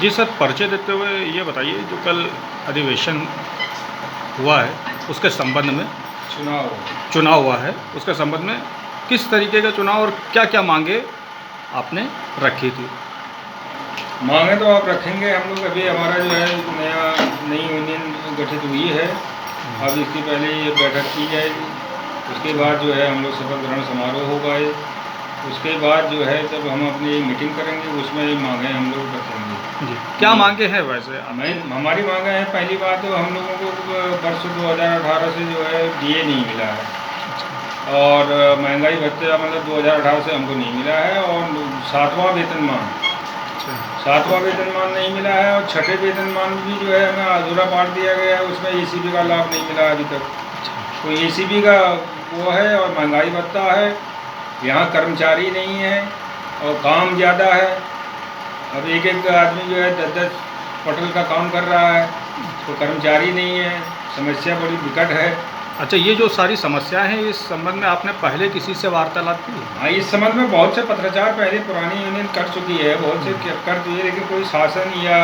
जी sir, परिचय देते हुए ये बताइए जो कल अधिवेशन हुआ है, उसके संबंध में चुनाव चुनाव हुआ है, उसके संबंध में किस तरीके का चुनाव और क्या-क्या मांगे आपने रखी थी? मांगे तो आप रखेंगे। हम लोग अभी हमारा जो है नई यूनियन गठित हुई है। अब इसके पहले ये बैठक की जाएगी। उसके बाद जो है हम लोग शपथ ग्रहण समारोह होगा उसके बाद जो है जब हम अपनी मीटिंग करेंगे उसमें ये मांगे हम लोग रखेंगे। जी, क्या मांगे हैं वैसे आपकी? हमारी मांगे हैं, पहली बात तो हम लोगों को वर्ष 2018 से जो है डीए नहीं मिला है और महंगाई भत्ता मतलब 2018 से हमको नहीं मिला है और 7वां वेतनमान नहीं मिला है और छठे वेतनमान भी जो है हमें अधूरा पाट दिया गया है। उसमें एसीबी का लाभ नहीं मिला अभी तक। तो एसीबी का वो है और महंगाई भत्ता है। यहाँ कर्मचारी नहीं है और काम ज़्यादा है। अब एक आदमी जो है 10-10 पटल का काम कर रहा है तो कर्मचारी नहीं है। समस्या बड़ी विकट है। अच्छा, ये जो सारी समस्याएं हैं, इस संबंध में आपने पहले किसी से वार्तालाप की? हाँ, इस संबंध में बहुत से पत्राचार पहले पुरानी यूनियन कर चुकी है, बहुत से कर चुकी है, लेकिन कोई शासन या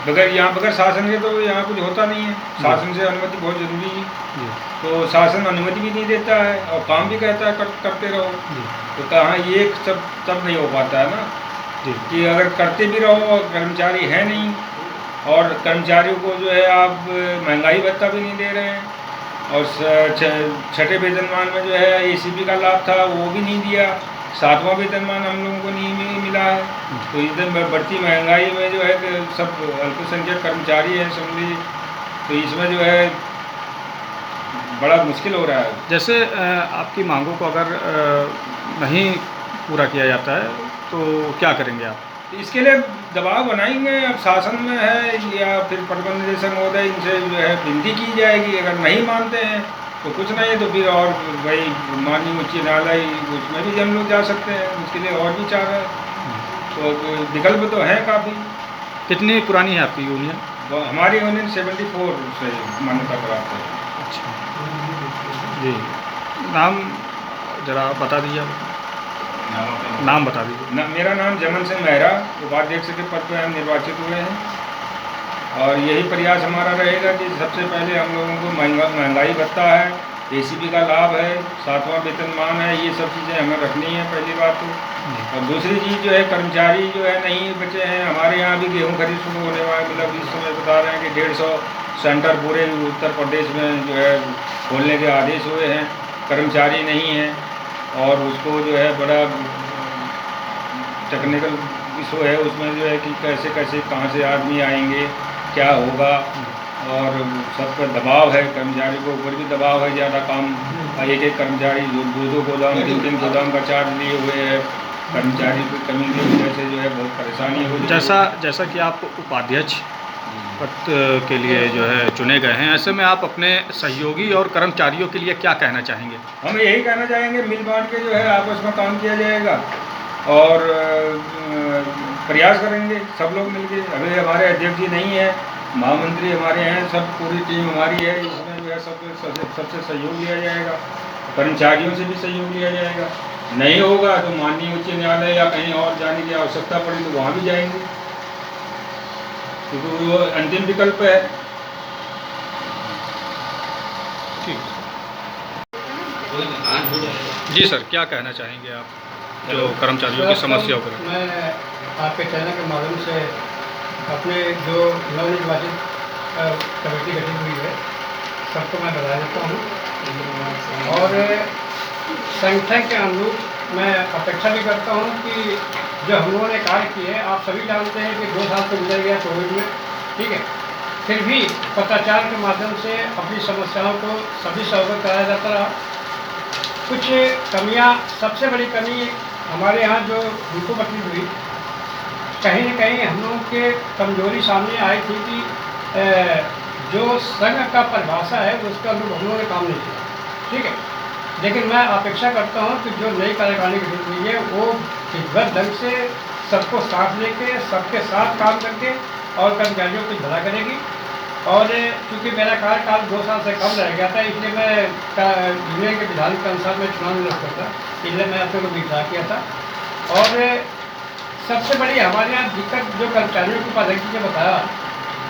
बगैर शासन के तो यहाँ कुछ होता नहीं है। शासन से अनुमति बहुत ज़रूरी है। तो शासन अनुमति भी नहीं देता है और काम भी कहता है करते रहो। तो कहाँ ये सब तब नहीं हो पाता है ना कि अगर करते भी रहो और कर्मचारी है नहीं और कर्मचारियों को जो है आप महंगाई भत्ता भी नहीं दे रहे हैं और छठे वेतनमान में जो है एसीबी का लाभ था वो भी नहीं दिया। 7वां वेतनमान हम लोगों को नहीं मिला है। तो एकदम बढ़ती महंगाई में जो है कि सब अल्पसंख्यक कर्मचारी हैं समझिए, तो इसमें जो है बड़ा मुश्किल हो रहा है। जैसे आपकी मांगों को अगर नहीं पूरा किया जाता है तो क्या करेंगे आप? इसके लिए दबाव बनाएंगे। अब शासन में है या फिर प्रबंध निदेशक महोदय, इनसे जो है विनती की जाएगी। अगर नहीं मानते हैं तो कुछ नहीं तो फिर और भाई माननीय उच्च न्यायालय उसमें भी हम लोग जा सकते हैं। उसके लिए और भी चाह रहे हैं तो विकल्प तो हैं काफ़ी। कितनी पुरानी है आपकी यूनियन? हमारी यूनियन 74 से मान्यता प्राप्त है। अच्छा जी, नाम ज़रा बता दीजिए आप। नाम बता दीजिए। मेरा नाम जमन सिंह मेहरा, उपाध्यक्ष के पद पर हम निर्वाचित हुए हैं और यही प्रयास हमारा रहेगा कि सबसे पहले हम लोगों को महंगाई भत्ता है, एसीबी का लाभ है, 7वां वेतनमान है, ये सब चीज़ें हमें रखनी है पहली बात तो। और दूसरी चीज़ जो है कर्मचारी जो है नहीं बचे हैं। हमारे यहाँ भी गेहूँ खरीद शुरू होने वाले, मतलब इस समय बता रहे हैं कि 150 सेंटर पूरे उत्तर प्रदेश में जो है खोलने के आदेश हुए हैं। कर्मचारी नहीं हैं और उसको जो है बड़ा टेक्निकल इशू है उसमें जो है कि कैसे कैसे कहाँ से आदमी आएंगे, क्या होगा और सब पर दबाव है। कर्मचारी को ऊपर भी दबाव है ज़्यादा काम। एक कर्मचारी जो 2-2 गोदाम 3-3 गोदाम का चार्ज लिए हुए है। कर्मचारी की कमी की वजह से जो है बहुत परेशानी हो रही है। जैसा कि आप उपाध्यक्ष पद के लिए जो है चुने गए हैं, ऐसे में आप अपने सहयोगी और कर्मचारियों के लिए क्या कहना चाहेंगे? हम यही कहना चाहेंगे मिल बांट के जो है आपस में काम किया जाएगा और प्रयास करेंगे सब लोग मिलके। अभी हमारे अध्यक्ष जी नहीं है, महामंत्री हमारे हैं, सब पूरी टीम हमारी है। इसमें जो है सबसे सहयोग लिया जाएगा, कर्मचारियों से भी सहयोग लिया जाएगा। नहीं होगा तो माननीय उच्च न्यायालय या कहीं और जाने की आवश्यकता पड़ी तो वहाँ भी जाएंगे क्योंकि वो अंतिम विकल्प है। ठीक जी सर, क्या कहना चाहेंगे आप जो कर्मचारियों की समस्याओं पर? मैं आपके चैनल के माध्यम से अपने जो नवनिर्वाचित कमेटी गठित हुई है सबको मैं बधाई देता हूँ और संगठन के अनुरूप मैं अपेक्षा भी करता हूँ कि जो हम लोगों ने कार्य किए हैं, आप सभी जानते हैं कि 2 साल से गुजर गया कोविड में, ठीक है, फिर भी पत्राचार के माध्यम से अपनी समस्याओं को सभी से अवगत कराया जाता रहा। कुछ कमियां, सबसे बड़ी कमी हमारे यहाँ जो हमको बची हुई, कहीं न कहीं हम लोगों के कमजोरी सामने आई थी कि जो संघ का परिभाषा है उसके अनुरूप हम लोगों ने काम नहीं किया, ठीक है। लेकिन मैं अपेक्षा करता हूं कि जो नई कार्यकारिणी गठित हुई है वो विधिवत ढंग से सबको साथ लेके सबके साथ काम करके और कर्मचारियों की भला करेगी। और चूँकि मेरा कार्यकाल 2 साल से कम रह गया था, इसलिए मैं यूनियन के विधान के अनुसार मैं चुनाव नहीं लड़ सकता, इसलिए मैं अपने को विड्रा किया था। और सबसे बड़ी हमारे यहाँ दिक्कत जो कर्मचारियों की उपाध्यक्ष ने बताया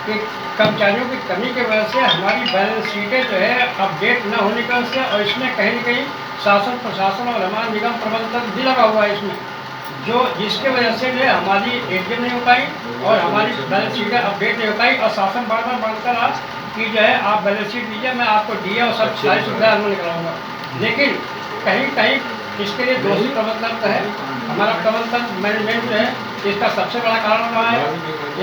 कि कर्मचारियों की कमी की वजह से हमारी बैलेंस शीटें जो है अपडेट न होने की वजह से, और इसमें कहीं न कहीं शासन प्रशासन और हमारा निगम प्रबंधन भी लगा हुआ है इसमें, जो जिसके वजह से जो हमारी एटीएम नहीं हो पाई और हमारी बैलेंस शीटें अपडेट नहीं हो पाई, और शासन बार बार मांगता रहा कि जो है आप बैलेंस शीट दीजिए, मैं आपको डीए और सब सारी सुविधाएं अमल कराऊंगा। लेकिन कहीं कहीं इसके लिए दोषी प्रबंधन तो है, हमारा प्रबंधन मैनेजमेंट जो है इसका सबसे बड़ा कारण रहा है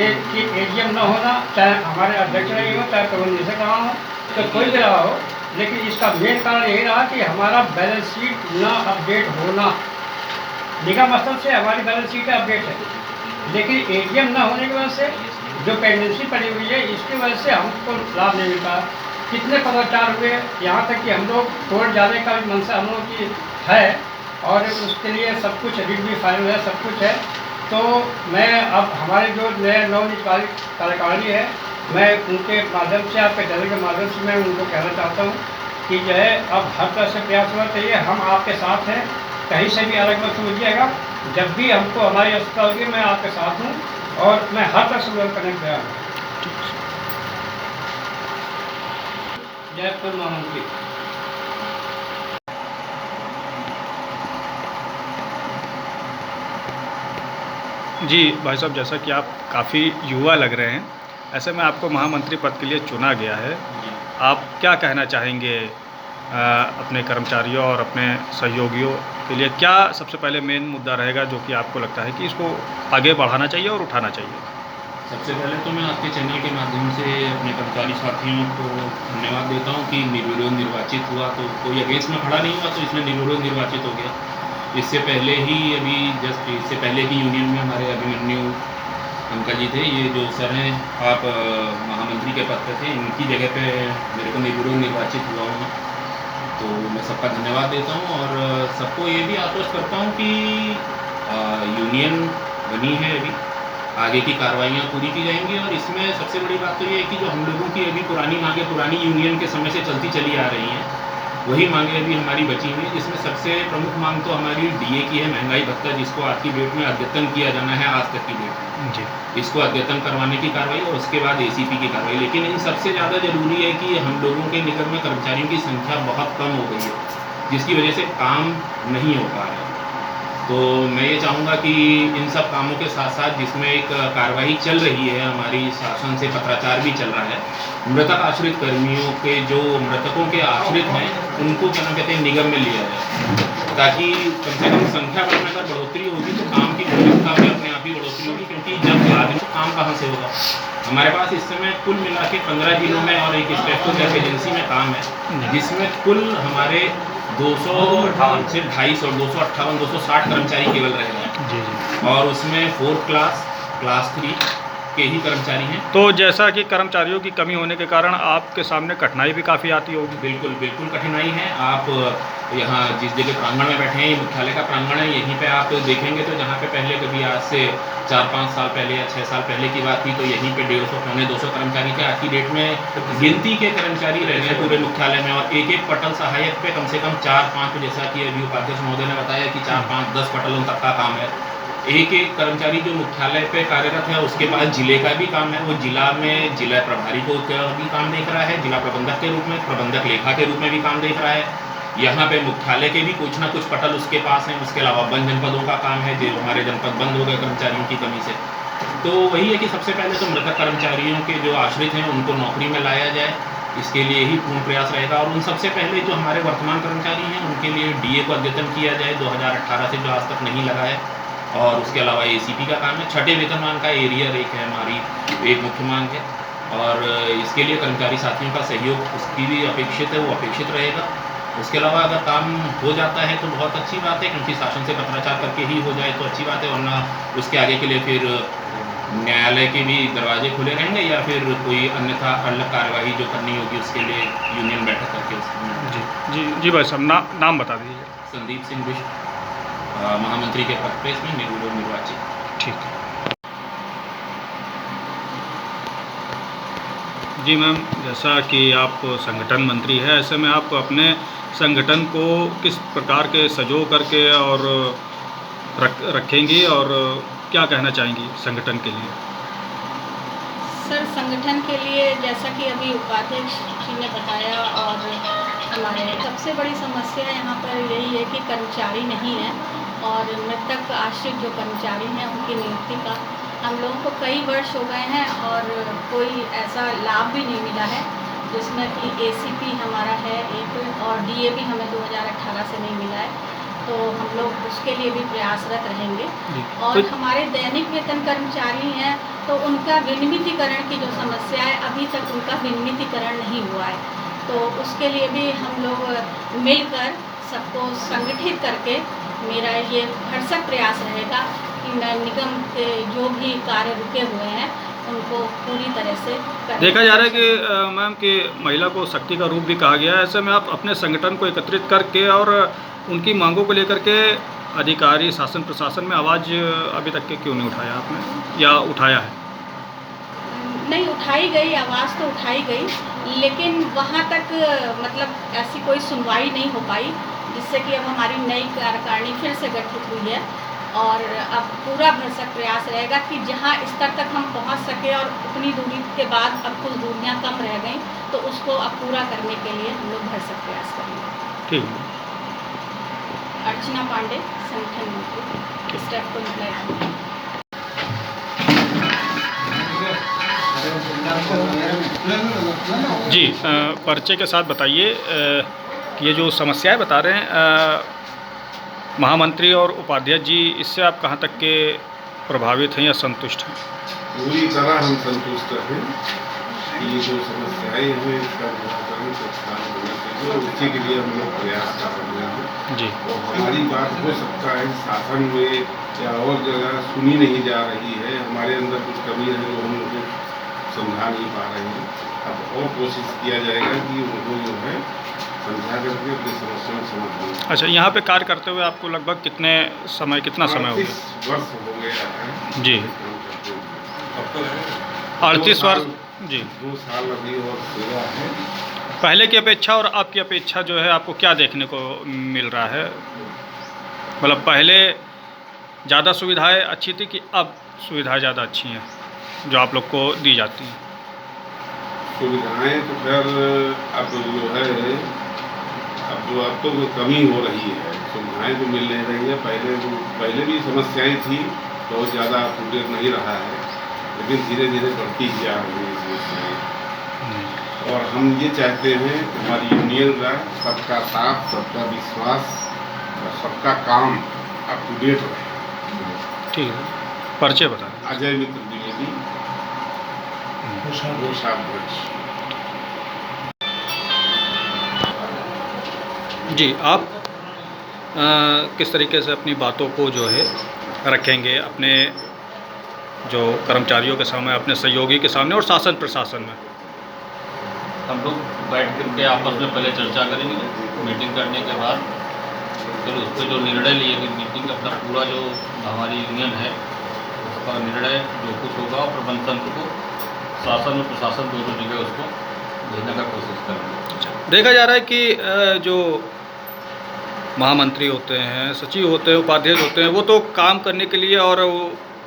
एक कि एटीएम न होना, चाहे हमारे अध्यक्ष नहीं हो चाहे प्रबंध निदेशक रहा हो, तो कोई भी रहा हो, लेकिन इसका मेन कारण यही रहा कि हमारा बैलेंस शीट न अपडेट होना। निगम स्तर से हमारी बैलेंस शीटें अपडेट है, लेकिन एटीएम न होने की वजह से जो पेंडेंसी पड़ी हुई है इसकी वजह से हमको लाभ नहीं मिलता। कितने पत्राचार हुए, यहाँ तक कि हम लोग कोर्ट जाने का भी मनसा हम लोग की है, और उसके लिए सब कुछ रिट भी फाइनल है, सब कुछ है। तो मैं अब हमारे जो नए नवनियुक्त कार्यकारिणी है, मैं उनके माध्यम से, आपके चैनल के माध्यम से मैं उनको कहना चाहता हूँ कि जो है अब हर तरह से प्रयास होना चाहिए। हम आपके साथ हैं, कहीं से भी अलग मत समझिएगा, जब भी हमको हमारी आवश्यकता होगी मैं आपके साथ हूँ और मैं हर तरह से मदद करने को तैयार हूँ। जयपुर महामंत्री। जी भाई साहब, जैसा कि आप काफ़ी युवा लग रहे हैं, ऐसे में आपको महामंत्री पद के लिए चुना गया है, आप क्या कहना चाहेंगे अपने कर्मचारियों और अपने सहयोगियों के लिए? क्या सबसे पहले मेन मुद्दा रहेगा जो कि आपको लगता है कि इसको आगे बढ़ाना चाहिए और उठाना चाहिए? सबसे पहले तो मैं आपके चैनल के माध्यम से अपने कर्मचारी साथियों को धन्यवाद देता हूं कि निर्विरोध निर्वाचित हुआ, तो कोई अगेंस्ट में खड़ा नहीं हुआ, तो इसमें निर्विरोध निर्वाचित हो गया। इससे पहले ही इससे पहले की यूनियन में हमारे अभिमन्यु अंकल जी थे, ये जो सर हैं, आप महामंत्री के पद पर थे, इनकी जगह पे मेरे को निर्विरोध निर्वाचित हुआ हूँ। तो मैं सबका धन्यवाद देता हूँ और सबको ये भी आश्वस्त करता हूँ कि यूनियन बनी है, अभी आगे की कार्रवाइयाँ पूरी की जाएंगी। और इसमें सबसे बड़ी बात तो ये है कि जो हम लोगों की अभी पुरानी मांगें पुरानी यूनियन के समय से चलती चली आ रही हैं, वही मांगें अभी हमारी बची हुई हैं, जिसमें सबसे प्रमुख मांग तो हमारी डीए की है, महंगाई भत्ता, जिसको आज की डेट में अद्यतन किया जाना है, आज तक की डेट में जी, इसको अद्यतन करवाने की कार्रवाई और उसके बाद एसीपी की कार्रवाई। लेकिन इन सबसे ज़्यादा ज़रूरी है कि हम लोगों के निगम में कर्मचारियों की संख्या बहुत कम हो गई है, जिसकी वजह से काम नहीं हो पा रहा है। तो मैं ये चाहूँगा कि इन सब कामों के साथ साथ जिसमें एक कार्रवाई चल रही है, हमारी शासन से पत्राचार भी चल रहा है, मृतक आश्रित कर्मियों के जो मृतकों के आश्रित हैं उनको क्या नाम कहते हैं निगम में लिया जाए, ताकि कम से कम संख्या में अगर बढ़ोतरी होगी तो काम की गुणवत्ता में अपने आप ही बढ़ोतरी होगी। क्योंकि जब आदमी तो काम कहाँ से होगा, हमारे पास इस समय कुल मिला के 15 जिलों में और एक स्टेट गैस एजेंसी में काम है, जिसमें कुल हमारे 258 से 250 और 258 260 कर्मचारी केवल रह रहे हैं। जी। और उसमें 4th क्लास, क्लास 3 के ही कर्मचारी हैं। तो जैसा कि कर्मचारियों की कमी होने के कारण आपके सामने कठिनाई भी काफ़ी आती होगी? बिल्कुल बिल्कुल कठिनाई है। आप यहाँ जिस जगह प्रांगण में बैठे हैं, ये मुख्यालय का प्रांगण है, यहीं पे आप देखेंगे तो जहाँ पे पहले कभी आज से 4-5 साल पहले या 6 साल पहले की बात थी तो यहीं पे 150-200 कर्मचारी थे। आज की डेट में गिनती के कर्मचारी रह गए पूरे मुख्यालय में, और एक पटल सहायक पे कम से कम 4-5, जैसा कि अभी उपाध्यक्ष महोदय ने बताया कि 4-5-10 पटलों तक का काम है। एक कर्मचारी जो मुख्यालय पे कार्यरत है उसके पास जिले का भी काम है, वो जिला में जिला प्रभारी को भी काम देख रहा है, जिला प्रबंधक के रूप में, प्रबंधक लेखा के रूप में भी काम देख रहा है। यहाँ पे मुख्यालय के भी कुछ ना कुछ पटल उसके पास हैं। उसके अलावा बंद जनपदों का काम है, जो हमारे जनपद बंद हो गए कर्मचारियों की कमी से। तो वही है कि सबसे पहले तो मृतक कर्मचारियों के जो आश्रित हैं उनको नौकरी में लाया जाए, इसके लिए ही पूर्ण प्रयास रहेगा। और उन सबसे पहले जो हमारे वर्तमान कर्मचारी हैं उनके लिए डीए को अद्यतन किया जाए 2018 से, जो आज तक नहीं लगा है। और उसके अलावा एसीपी का काम है, छठे वेतनमान का एरियर एक है हमारी एक मुख्य मांग है, और इसके लिए कर्मचारी साथियों का सहयोग उसकी भी अपेक्षित है, वो अपेक्षित रहेगा। उसके अलावा अगर काम हो जाता है तो बहुत अच्छी बात है, क्योंकि शासन से पत्राचार करके ही हो जाए तो अच्छी बात है, वरना उसके आगे के लिए फिर न्यायालय के भी दरवाजे खुले रहेंगे, या फिर कोई अन्यथा अलग कार्यवाही जो करनी होगी उसके लिए यूनियन बैठक करके उसमें। जी भाई साहब, नाम बता दीजिए। संदीप सिंह बिष्ट, महामंत्री के पद पे इसमें निर्विरोध निर्वाचित। ठीक है जी मैम, जैसा कि आप संगठन मंत्री है, ऐसे में आप अपने संगठन को किस प्रकार के सजो करके और रखेंगी और क्या कहना चाहेंगी संगठन के लिए? सर, संगठन के लिए जैसा कि अभी उपाध्यक्ष जी ने बताया, और हमारे सबसे बड़ी समस्या यहाँ पर यही है कि कर्मचारी नहीं है, और मृतक आश्रित जो कर्मचारी हैं उनकी नियुक्ति का हम लोगों को कई वर्ष हो गए हैं और कोई ऐसा लाभ भी नहीं मिला है, जिसमें कि एसीपी हमारा है एक, और डीए भी हमें 2018 से नहीं मिला है। तो हम लोग उसके लिए भी प्रयासरत रहेंगे। और हमारे दैनिक वेतन कर्मचारी हैं, तो उनका विनियमितीकरण की जो समस्या है, अभी तक उनका विनियमितीकरण नहीं हुआ है। तो उसके लिए भी हम लोग मिलकर सबको संगठित करके मेरा ये भरसक प्रयास रहेगा कि नगर निगम के जो भी कार्य रुके हुए हैं उनको पूरी तरह से करें। देखा जा रहा है कि मैम कि महिला को शक्ति का रूप भी कहा गया है। ऐसे में आप अपने संगठन को एकत्रित करके और उनकी मांगों को लेकर के अधिकारी शासन प्रशासन में आवाज़ अभी तक के क्यों नहीं उठाया आपने, या उठाया है? नहीं, उठाई गई आवाज़ तो उठाई गई, लेकिन वहाँ तक मतलब ऐसी कोई सुनवाई नहीं हो पाई, जिससे कि अब हमारी नई कार्यकारिणी फिर से गठित हुई है, और अब पूरा भरसक प्रयास रहेगा कि जहाँ स्तर तक हम पहुँच सके, और उतनी दूरी के बाद अब कुछ दूरियाँ कम रह गई, तो उसको अब पूरा करने के लिए हम लोग भरसक प्रयास करेंगे। ठीक। अर्चना पांडे, संगठन मंत्री, स्टेप को इम्प्लाई। जी, पर्चे के साथ बताइए कि ये जो समस्याएं बता रहे हैं महामंत्री और उपाध्यक्ष जी, इससे आप कहाँ तक के प्रभावित हैं या संतुष्ट हैं? पूरी तरह हम संतुष्ट हैं। ये जो समस्याएं हैं इसका निराकरण तत्काल होना चाहिए, उसके के लिए हम लोग प्रयास कर रहे हैं। जी। और हमारी बात हो सकता है शासन में या और जगह सुनी नहीं जा रही है, हमारे अंदर कुछ कमी है जो हम लोग समझा नहीं पा रहे हैं। अब और कोशिश किया जाएगा कि उनको जो है समझा करके अपनी समस्याओं समझ। अच्छा, यहाँ पे कार्य करते हुए आपको लगभग कितना समय हो गया? 38 वर्ष हो गया है जी। अब तो 38 वर्ष। जी। 2 साल अभी और सेवा है। पहले की अपेक्षा और आपकी अपेक्षा जो है आपको क्या देखने को मिल रहा है? मतलब पहले ज़्यादा सुविधाएं अच्छी थी कि अब सुविधाएं ज़्यादा अच्छी हैं जो आप लोग को दी जाती हैं? सुविधाएं तो खैर अब जो है अब तो कमी हो रही है, सुविधाएं तो मिल नहीं रही है। पहले भी समस्याएं थी, बहुत ज़्यादा अपडेट नहीं रहा है, लेकिन धीरे धीरे बढ़ती ही जा रही है समस्याएं। और हम ये चाहते हैं हमारी यूनियन का सबका साथ, सबका विश्वास और सबका काम अप टू डेट रहे। ठीक है, पर्चे बता। अजय मित्र द्विवेदी, गोसाध्वज। जी, आप किस तरीके से अपनी बातों को जो है रखेंगे अपने जो कर्मचारियों के सामने, अपने सहयोगी के सामने और शासन प्रशासन में? हम लोग बैठ करके आपस में पहले चर्चा करेंगे, मीटिंग करने के बाद फिर उस पर जो निर्णय लिए कि मीटिंग अपना पूरा जो हमारी यूनियन है उसका निर्णय जो कुछ होगा और प्रबंध तंत्र को शासन और प्रशासन दोनों जगह उसको भेजने का कोशिश करेंगे। देखा जा रहा है कि जो महामंत्री होते हैं, सचिव होते हैं, उपाध्यक्ष होते हैं, वो तो काम करने के लिए और वो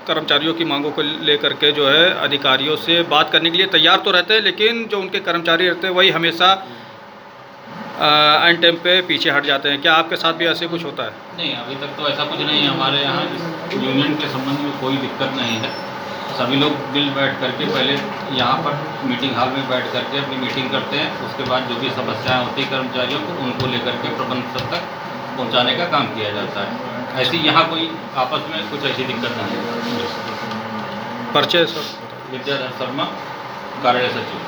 कर्मचारियों की मांगों को लेकर के जो है अधिकारियों से बात करने के लिए तैयार तो रहते हैं, लेकिन जो उनके कर्मचारी रहते हैं वही हमेशा एंड टाइम पे पीछे हट जाते हैं। क्या आपके साथ भी ऐसे कुछ होता है? नहीं, अभी तक तो ऐसा कुछ नहीं है। हमारे यहाँ इस यूनियन के संबंध में कोई दिक्कत नहीं है। सभी लोग मिल बैठ करके पहले यहाँ पर मीटिंग हॉल में बैठ करके अपनी मीटिंग करते हैं, उसके बाद जो भी समस्याएं होती हैं कर्मचारियों को उनको लेकर के प्रबंध तक पहुँचाने का काम किया जाता है। ऐसी यहाँ कोई आपस में कुछ ऐसी दिक्कत नहीं है। पर्चे सर? विद्याधर शर्मा, कार्यालय सचिव।